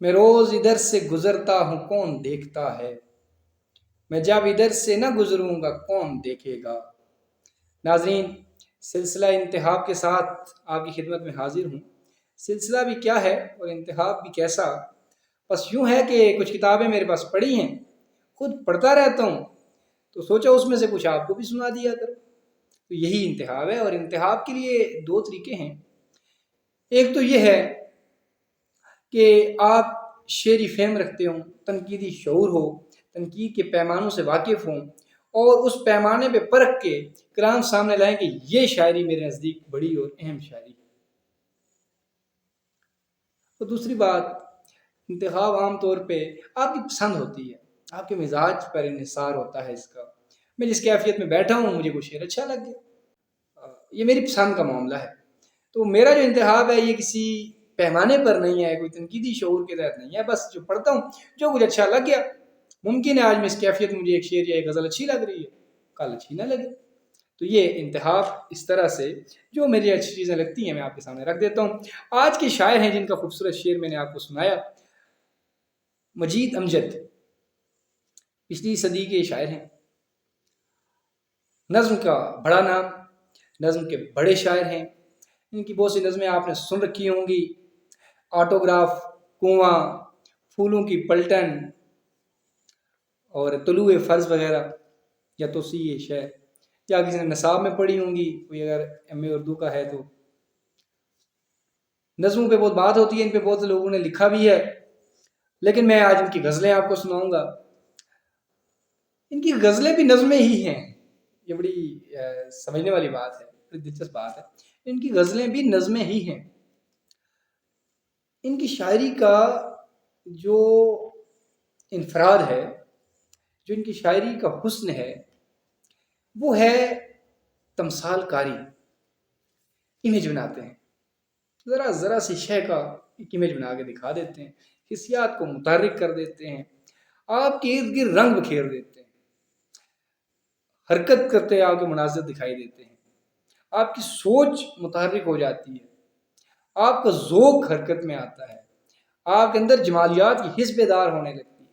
میں روز ادھر سے گزرتا ہوں کون دیکھتا ہے، میں جب ادھر سے نہ گزروں گا کون دیکھے گا۔ ناظرین، سلسلہ انتخاب کے ساتھ آپ کی خدمت میں حاضر ہوں۔ سلسلہ بھی کیا ہے اور انتخاب بھی کیسا؟ بس یوں ہے کہ کچھ کتابیں میرے پاس پڑھی ہیں، خود پڑھتا رہتا ہوں، تو سوچا اس میں سے کچھ آپ کو بھی سنا دیا کرو۔ تو یہی انتخاب ہے، اور انتخاب کے لیے دو طریقے ہیں۔ ایک تو یہ ہے کہ آپ شعری فہم رکھتے ہوں، تنقیدی شعور ہو، تنقید کے پیمانوں سے واقف ہوں، اور اس پیمانے پہ پرکھ کے کلام سامنے لائیں کہ یہ شاعری میرے نزدیک بڑی اور اہم شاعری ہے۔ اور دوسری بات، انتخاب عام طور پہ آپ کی پسند ہوتی ہے، آپ کے مزاج پر انحصار ہوتا ہے اس کا۔ میں جس کیفیت میں بیٹھا ہوں، مجھے کوئی شعر اچھا لگ گیا، یہ میری پسند کا معاملہ ہے۔ تو میرا جو انتخاب ہے یہ کسی پیمانے پر نہیں ہے، کوئی تنقیدی شعور کے تحت نہیں ہے، بس جو پڑھتا ہوں جو کچھ اچھا لگ گیا۔ ممکن ہے آج میں اس کیفیت میں مجھے ایک شعر یا ایک غزل اچھی لگ رہی ہے، کل اچھی نہ لگے۔ تو یہ انتخاب اس طرح سے جو میری اچھی چیزیں لگتی ہیں میں آپ کے سامنے رکھ دیتا ہوں۔ آج کے شاعر ہیں جن کا خوبصورت شعر میں نے آپ کو سنایا، مجید امجد، پچھلی صدی کے شاعر ہیں۔ نظم کا بڑا نام، نظم کے بڑے شاعر ہیں۔ ان کی بہت سی نظمیں آپ نے سن رکھی ہوں گی، آٹوگراف، کنواں، پھولوں کی پلٹن اور طلوع فرض وغیرہ، یا توسیع شعر، یا کسی نے نصاب میں پڑھی ہوں گی، کوئی اگر ایم اے اردو کا ہے تو۔ نظموں پہ بہت بات ہوتی ہے، ان پہ بہت سے لوگوں نے لکھا بھی ہے، لیکن میں آج ان کی غزلیں آپ کو سناؤں گا۔ ان کی غزلیں بھی نظمیں ہی ہیں، یہ بڑی سمجھنے والی بات ہے، بڑی دلچسپ بات ہے۔ ان کی غزلیں بھی نظمیں ہی ہیں۔ ان کی شاعری کا جو انفراد ہے، جو ان کی شاعری کا حسن ہے، وہ ہے تمثال کاری۔ امیج بناتے ہیں، ذرا سی شے کا ایک امیج بنا کے دکھا دیتے ہیں، حسیات کو متحرک کر دیتے ہیں، آپ کے ارد گرد رنگ بکھیر دیتے ہیں، حرکت کرتے آپ کے مناظر دکھائی دیتے ہیں، آپ کی سوچ متحرک ہو جاتی ہے، آپ کا ذوق حرکت میں آتا ہے، آپ کے اندر جمالیات کی حس بیدار ہونے لگتی ہے۔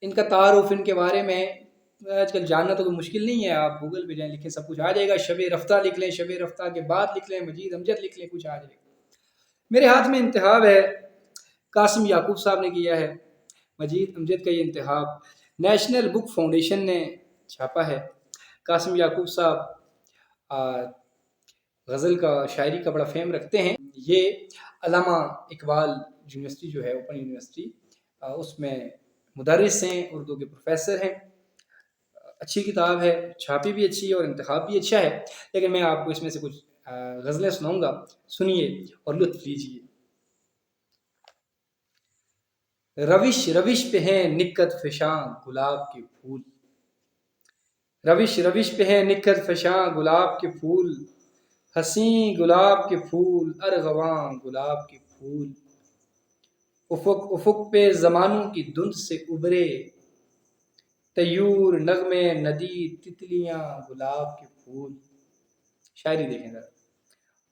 ان کا تعارف، ان کے بارے میں آج کل جاننا تو کوئی مشکل نہیں ہے، آپ گوگل پہ جائیں، لکھیں، سب کچھ آ جائے گا۔ شب رفتہ لکھ لیں، شب رفتہ کے بعد لکھ لیں مجید امجد لکھ لیں، کچھ آ جائے گا۔ میرے ہاتھ میں انتخاب ہے، قاسم یعقوب صاحب نے کیا ہے۔ مجید امجد کا یہ انتخاب نیشنل بک فاؤنڈیشن نے چھاپا ہے۔ قاسم یعقوب صاحب غزل کا، شاعری کا بڑا فہم رکھتے ہیں۔ یہ علامہ اقبال یونیورسٹی جو ہے، اوپن یونیورسٹی، اس میں مدرس ہیں، اردو کے پروفیسر ہیں۔ اچھی کتاب ہے، چھاپی بھی اچھی ہے اور انتخاب بھی اچھا ہے، لیکن میں آپ کو اس میں سے کچھ غزلیں سناؤں گا، سنیے اور لطف لیجیے۔ روش روش پہ ہیں نکت فشاں گلاب کے پھول، روش روش پہ ہیں نکت فشاں گلاب کے پھول، حسین گلاب کے پھول، ارغواں گلاب کے پھول، افق افق پہ زمانوں کی دھند سے ابھرے، طیور نغمے ندی تتلیاں گلاب کے پھول۔ شاعری دیکھیں ذرا۔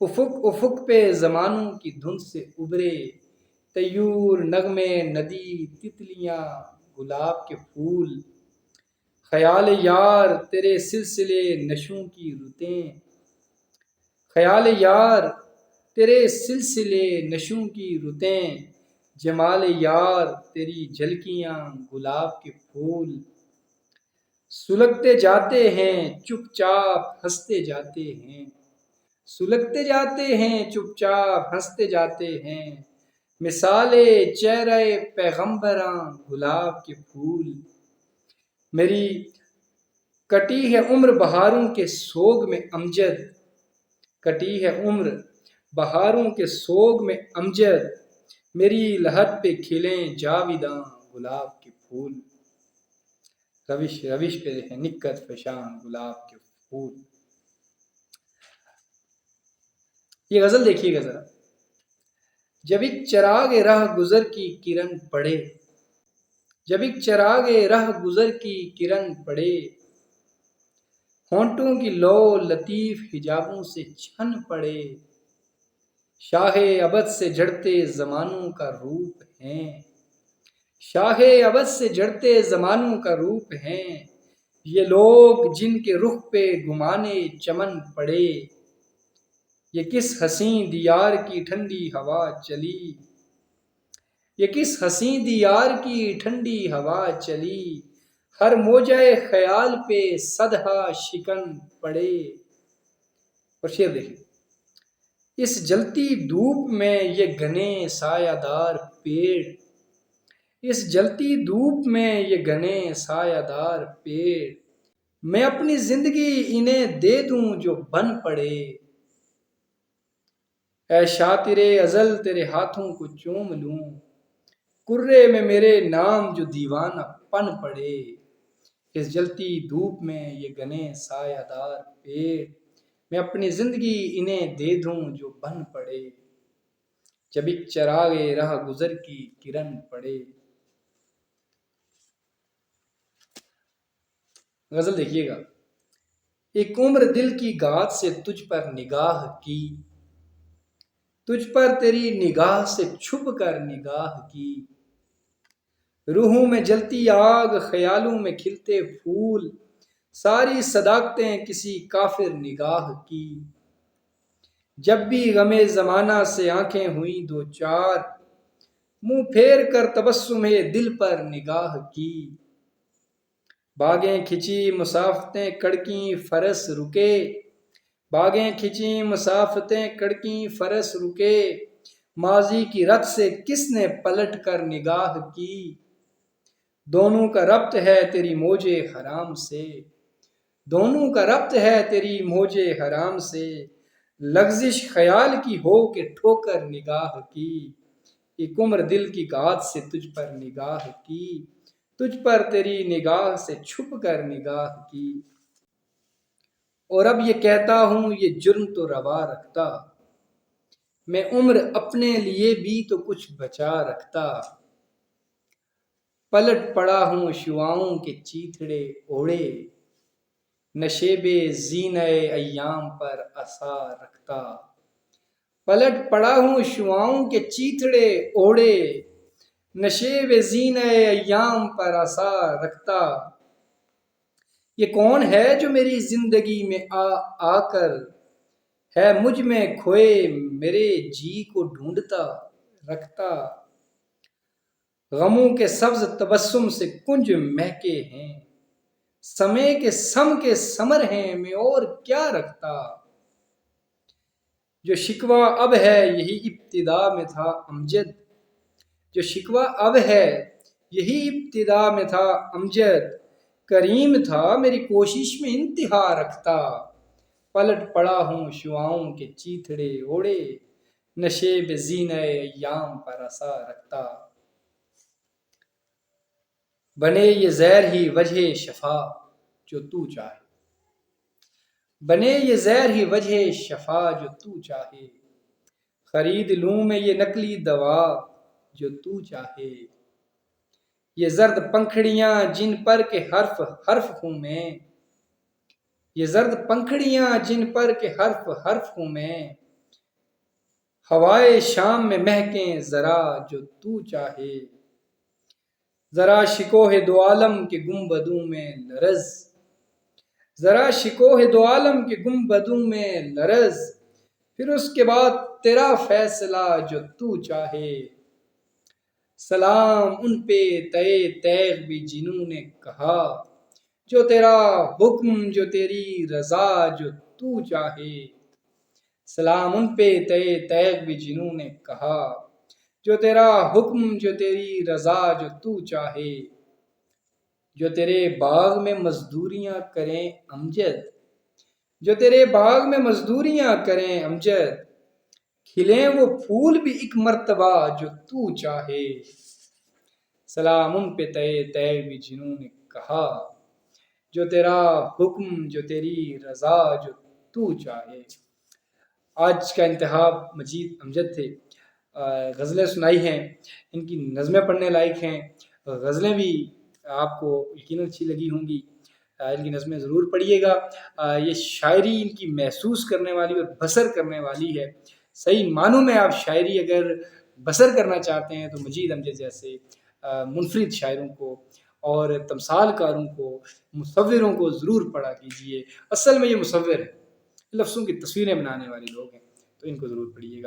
افق افق پہ زمانوں کی دھند سے ابھرے، طیور نغمے ندی تتلیاں گلاب کے پھول، خیال یار تیرے سلسلے نشوں کی رتیں، خیال یار تیرے سلسلے نشوں کی رتیں، جمال یار تیری جھلکیاں گلاب کے پھول، سلگتے جاتے ہیں چپ چاپ ہنستے جاتے ہیں، سلگتے جاتے ہیں چپ چاپ ہنستے جاتے ہیں، مثال چہرہ پیغمبراں گلاب کے پھول، میری کٹی ہے عمر بہاروں کے سوگ میں امجد، کٹی ہے عمر بہاروں کے سوگ میں امجد، میری لحد پہ کھلیں جاویداں گلاب کے پھول، روش روش پہ ہے نکت فشاں گلاب کے پھول۔ یہ غزل دیکھیے گا ذرا۔ جب ایک چراغ رہ گزر کی کرن پڑے، جب ایک چراغ رہ گزر کی کرن پڑے، ہونٹوں کی لو لطیف حجابوں سے چھن پڑے، شاہ ابد سے جڑتے زمانوں کا روپ ہیں، شاہ ابد سے جڑتے زمانوں کا روپ ہیں، یہ لوگ جن کے رخ پہ گمانے چمن پڑے، یہ کس حسین دیار کی ٹھنڈی ہوا چلی، یہ کس حسین دیار کی ٹھنڈی ہوا چلی، ہر موجہ خیال پہ صدہا شکن پڑے۔ اور شعر دیکھیں، اس جلتی دھوپ میں یہ گھنے سایہ دار پیڑ، اس جلتی دھوپ میں یہ گھنے سایہ دار پیڑ، میں اپنی زندگی انہیں دے دوں جو بن پڑے، اے شاطر ازل تیرے ہاتھوں کو چوم لوں، کرے میں میرے نام جو دیوانہ پن پڑے، اس جلتی دھوپ میں یہ گھنے سایہ دار پیڑ، میں اپنی زندگی انہیں دے دوں جو بن پڑے، جب ایک چراغ راہ گزر کی کرن پڑے۔ غزل دیکھیے گا، ایک عمر دل کی گات سے تجھ پر نگاہ کی، تجھ پر تیری نگاہ سے چھپ کر نگاہ کی، روحوں میں جلتی آگ خیالوں میں کھلتے پھول، ساری صداقتیں کسی کافر نگاہ کی، جب بھی غم زمانہ سے آنکھیں ہوئیں دو چار، منہ پھیر کر تبسم دل پر نگاہ کی، باغیں کھچی مسافتیں کڑکیں فرس رکے، باغیں کھچی مسافتیں کڑکیں فرس رکے، ماضی کی رت سے کس نے پلٹ کر نگاہ کی، دونوں کا ربط ہے تیری موجے حرام سے، دونوں کا ربط ہے تیری موجے حرام سے، لغزش خیال کی ہو کہ ٹھوکر نگاہ کی، ایک عمر دل کی گات سے تجھ پر نگاہ کی، تجھ پر تیری نگاہ سے چھپ کر نگاہ کی، اور اب یہ کہتا ہوں یہ جرم تو روا رکھتا، میں عمر اپنے لیے بھی تو کچھ بچا رکھتا، پلٹ پڑا ہوں شعاؤں کے چیتھڑے اوڑے، نشیب زینہ ایام پر اثار رکھتا، پلٹ پڑا ہوں شعاؤں کے چیتھڑے اوڑے، نشیب زینہ ایام پر اثار رکھتا، یہ کون ہے جو میری زندگی میں آ کر ہے مجھ میں کھوئے میرے جی کو ڈھونڈتا رکھتا، غموں کے سبز تبسم سے کنج مہکے ہیں، سمے کے ثمر ہیں میں اور کیا رکھتا، جو شکوہ اب ہے یہی ابتدا میں تھا امجد، جو شکوہ اب ہے یہی ابتدا میں تھا امجد، کریم تھا میری کوشش میں انتہا رکھتا، پلٹ پڑا ہوں شعاؤں کے چیتھڑے اوڑے، نشیب زینہ ایام پر اثار رکھتا، بنے یہ زہر ہی وجہ شفا جو تو چاہے، بنے یہ زہر ہی وجہ شفا جو تو چاہے، خرید لوں میں یہ نقلی دوا جو تو چاہے، یہ زرد پنکھڑیاں جن پر کے حرف حرف ہوں میں، یہ زرد پنکھڑیاں جن پر کے حرف حرف ہوں میں، ہوائے شام میں مہکیں ذرا جو تو چاہے، ذرا شکوہ دو عالم کے گنبدوں میں لرز، ذرا شکوہ دو عالم کے گنبدوں میں لرز، پھر اس کے بعد تیرا فیصلہ جو تو چاہے، سلام ان پہ تئے تیغ بھی جنہوں نے کہا، جو تیرا حکم جو تیری رضا جو تو چاہے، سلام ان پہ تئے تیغ بھی جنہوں نے کہا، جو تیرا حکم جو تیری رضا جو تو چاہے، جو تیرے باغ میں مزدوریاں کریں امجد، جو تیرے باغ میں مزدوریاں کریں امجد، کھلیں وہ پھول بھی ایک مرتبہ جو تو چاہے، سلام ان پہ تئے تیغ بھی جنہوں نے کہا، جو تیرا حکم جو تیری رضا جو تو چاہے۔ آج کا انتخاب مجید امجد تھے، غزلیں سنائی ہیں، ان کی نظمیں پڑھنے لائق ہیں، غزلیں بھی آپ کو یقیناً اچھی لگی ہوں گی، ان کی نظمیں ضرور پڑھیے گا، یہ شاعری ان کی محسوس کرنے والی اور بسر کرنے والی ہے، صحیح معنوں میں آپ شاعری اگر بسر کرنا چاہتے ہیں تو مجید امجد جیسے منفرد شاعروں کو اور تمثال کاروں کو، مصوروں کو ضرور پڑھا کیجیے۔ اصل میں یہ مصور ہے، لفظوں کی تصویریں بنانے والے لوگ ہیں، تو ان کو ضرور پڑھیے گا۔